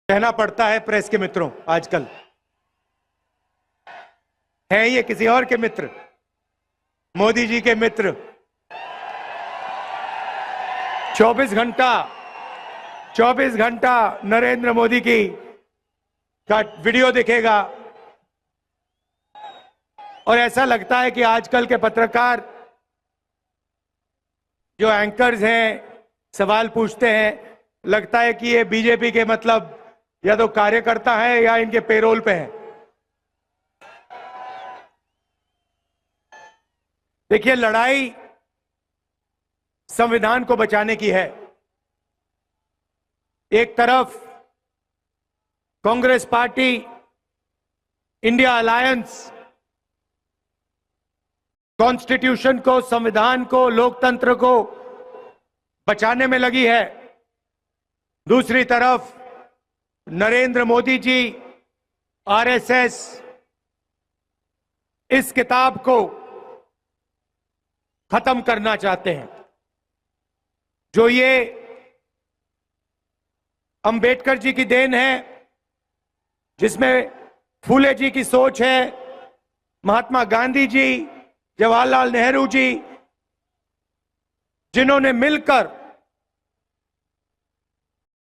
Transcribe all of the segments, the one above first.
कहना पड़ता है प्रेस के मित्रों, आजकल हैं ये किसी और के मित्र, मोदी जी के मित्र। 24 घंटा नरेंद्र मोदी की का वीडियो दिखेगा और ऐसा लगता है कि आजकल के पत्रकार जो एंकर्स हैं, सवाल पूछते हैं, लगता है कि ये बीजेपी के मतलब या तो कार्यकर्ता है या इनके पेरोल पे है। देखिए, लड़ाई संविधान को बचाने की है। एक तरफ Congress party, India alliance constitution को, संविधान को, लोकतंत्र को बचाने में लगी है। दूसरी तरफ नरेंद्र मोदी जी, आरएसएस इस किताब को खत्म करना चाहते हैं। जो ये अंबेडकर जी की देन है, जिसमें फूले जी की सोच है, महात्मा गांधी जी, जवाहरलाल नेहरू जी, जिन्होंने मिलकर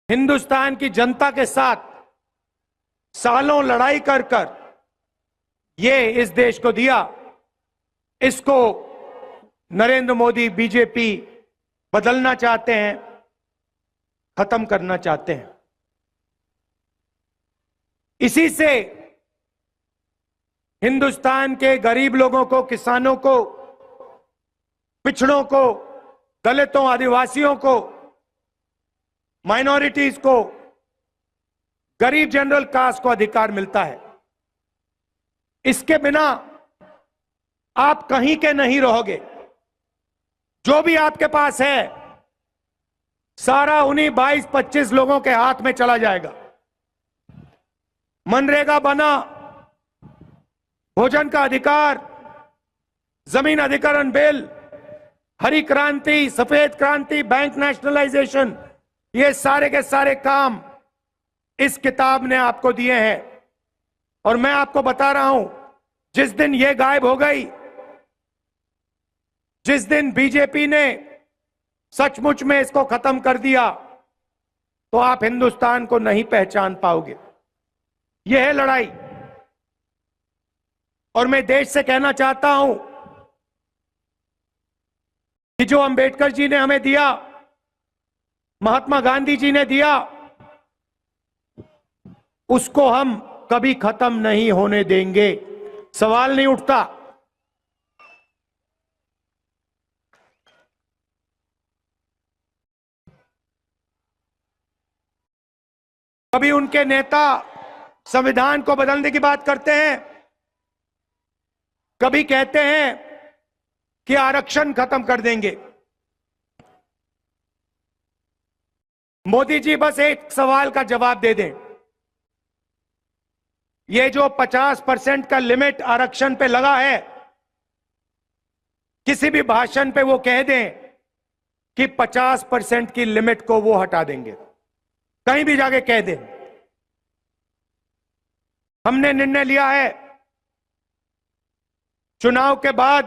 हिंदुस्तान की जनता के साथ सालों लड़ाई कर कर ये इस देश को दिया, इसको नरेंद्र मोदी, बीजेपी बदलना चाहते हैं, खत्म करना चाहते हैं। इसी से हिंदुस्तान के गरीब लोगों को, किसानों को, पिछड़ों को, दलितों, आदिवासियों को, माइनॉरिटीज को, गरीब जनरल कास्ट को अधिकार मिलता है। इसके बिना आप कहीं के नहीं रहोगे। जो भी आपके पास है सारा उन्हीं 22-25 लोगों के हाथ में चला जाएगा। मनरेगा बना, भोजन का अधिकार, जमीन अधिग्रहण बिल, हरी क्रांति, सफेद क्रांति, बैंक नेशनलाइजेशन, ये सारे के सारे काम इस किताब ने आपको दिए हैं। और मैं आपको बता रहा हूं, जिस दिन ये गायब हो गई, जिस दिन बीजेपी ने सचमुच में इसको खत्म कर दिया, तो आप हिंदुस्तान को नहीं पहचान पाओगे। यह है लड़ाई। और मैं देश से कहना चाहता हूं कि जो अंबेडकर जी ने हमें दिया, महात्मा गांधी जी ने दिया, उसको हम कभी खत्म नहीं होने देंगे। सवाल नहीं उठता। कभी उनके नेता संविधान को बदलने की बात करते हैं, कभी कहते हैं कि आरक्षण खत्म कर देंगे। मोदी जी बस एक सवाल का जवाब दे दें। ये जो 50% का लिमिट आरक्षण पे लगा है, किसी भी भाषण पे वो कह दें कि 50% की लिमिट को वो हटा देंगे। कहीं भी जाके कह दें, हमने निर्णय लिया है चुनाव के बाद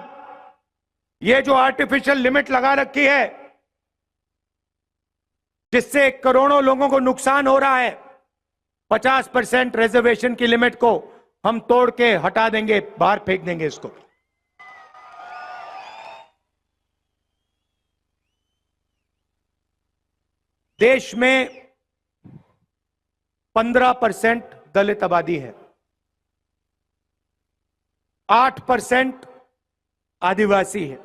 ये जो आर्टिफिशियल लिमिट लगा रखी है, जिससे करोड़ों लोगों को नुकसान हो रहा है, 50% रिजर्वेशन की लिमिट को हम तोड़ के हटा देंगे, बाहर फेंक देंगे इसको। देश में 15% दलित आबादी है, 8% आदिवासी है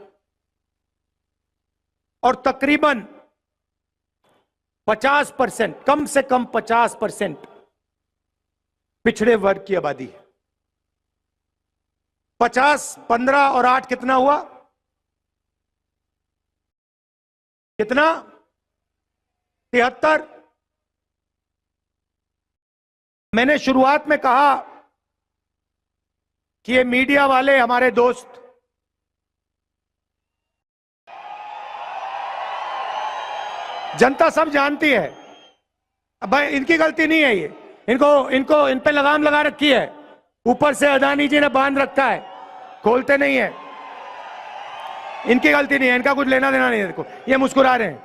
और तकरीबन 50%, कम से कम 50% पिछड़े वर्ग की आबादी है। 50, 15 और 8 कितना हुआ? कितना? 73। मैंने शुरुआत में कहा कि ये मीडिया वाले हमारे दोस्त जनता सब जानती है। भाई इनकी गलती नहीं है ये, इनको इनको इन पे लगाम लगा रखी है, ऊपर से अदानी जी ने बांध रखा है, खोलते नहीं है। इनकी गलती नहीं है, इनका कुछ लेना देना नहीं है। देखो ये मुस्कुरा रहे हैं,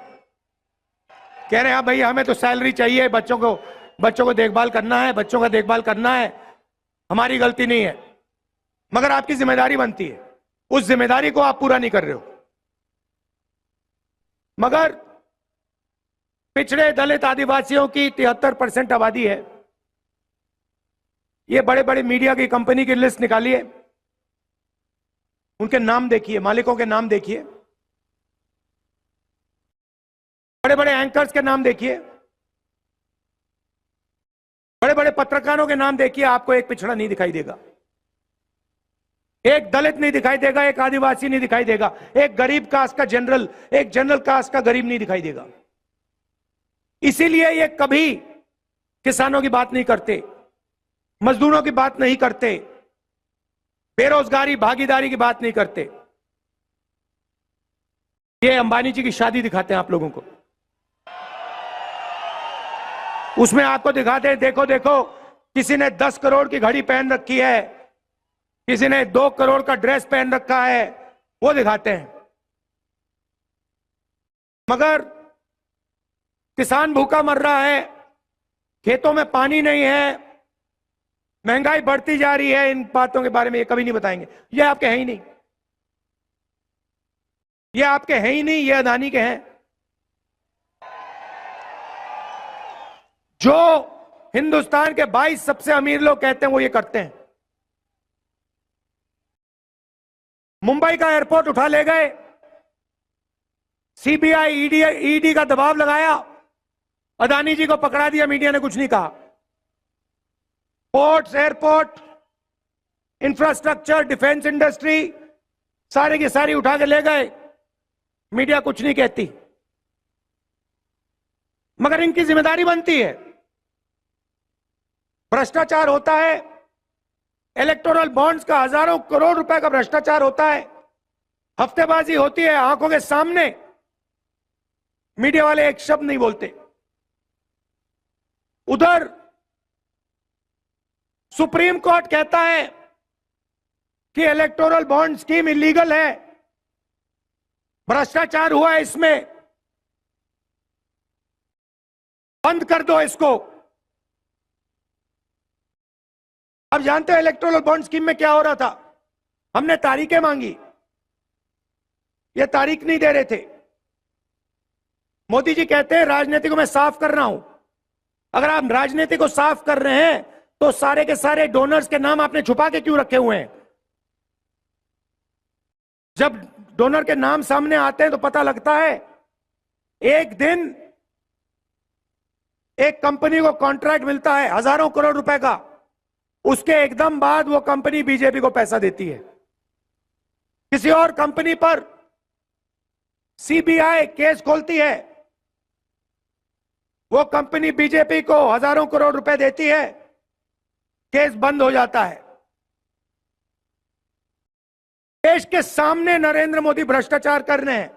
कह रहे हैं हाँ भाई हमें तो सैलरी चाहिए, बच्चों को देखभाल करना है, बच्चों का देखभाल करना है, हमारी गलती नहीं है। मगर आपकी जिम्मेदारी बनती है, उस जिम्मेदारी को आप पूरा नहीं कर रहे हो। मगर पिछड़े दलित आदिवासियों की 73% आबादी है। ये बड़े बड़े मीडिया की कंपनी की लिस्ट निकालिए, उनके नाम देखिए, मालिकों के नाम देखिए, बड़े बड़े एंकर्स के नाम देखिए, बड़े बड़े पत्रकारों के नाम देखिए, आपको एक पिछड़ा नहीं दिखाई देगा, एक दलित नहीं दिखाई देगा, एक आदिवासी नहीं दिखाई देगा, एक गरीब कास्ट का जनरल, एक जनरल कास्ट का गरीब नहीं दिखाई देगा। इसीलिए ये कभी किसानों की बात नहीं करते, मजदूरों की बात नहीं करते, बेरोजगारी भागीदारी की बात नहीं करते। ये अंबानी जी की शादी दिखाते हैं आप लोगों को, उसमें आपको दिखाते हैं देखो देखो किसी ने 10 करोड़ की घड़ी पहन रखी है, किसी ने 2 करोड़ का ड्रेस पहन रखा है, वो दिखाते हैं। मगर किसान भूखा मर रहा है, खेतों में पानी नहीं है, महंगाई बढ़ती जा रही है, इन बातों के बारे में ये कभी नहीं बताएंगे। ये आपके हैं ही नहीं, ये आपके हैं ही नहीं, ये अदानी के हैं। जो हिंदुस्तान के 22 सबसे अमीर लोग कहते हैं वो ये करते हैं। मुंबई का एयरपोर्ट उठा ले गए, सीबीआई ईडी का दबाव लगाया, अदानी जी को पकड़ा दिया, मीडिया ने कुछ नहीं कहा। Ports, airport, infrastructure, defence industry सारे की सारी उठा के ले गए, मीडिया कुछ नहीं कहती। मगर इनकी जिम्मेदारी बनती है। भ्रष्टाचार होता है, इलेक्टोरल बॉन्ड्स का हजारों करोड़ रुपए का भ्रष्टाचार होता है, हफ्तेबाजी होती है आंखों के सामने, मीडिया वाले एक शब्द नहीं बोलते। उधर सुप्रीम कोर्ट कहता है कि इलेक्टोरल बॉन्ड स्कीम इलीगल है, भ्रष्टाचार हुआ है इसमें, बंद कर दो इसको। अब जानते हो इलेक्टोरल बॉन्ड स्कीम में क्या हो रहा था? हमने तारीखें मांगी, ये तारीख नहीं दे रहे थे। मोदी जी कहते हैं राजनीति को मैं साफ कर रहा हूं। अगर आप राजनीति को साफ कर रहे हैं तो सारे के सारे डोनर्स के नाम आपने छुपा के क्यों रखे हुए हैं? जब डोनर के नाम सामने आते हैं तो पता लगता है। एक दिन एक कंपनी को कॉन्ट्रैक्ट मिलता है हजारों करोड़ रुपए का, उसके एकदम बाद वो कंपनी बीजेपी को पैसा देती है। किसी और कंपनी पर सीबीआई केस खोलती है, वो कंपनी बीजेपी को हजारों करोड़ रुपए देती है, केस बंद हो जाता है। देश के सामने नरेंद्र मोदी भ्रष्टाचार कर रहे हैं,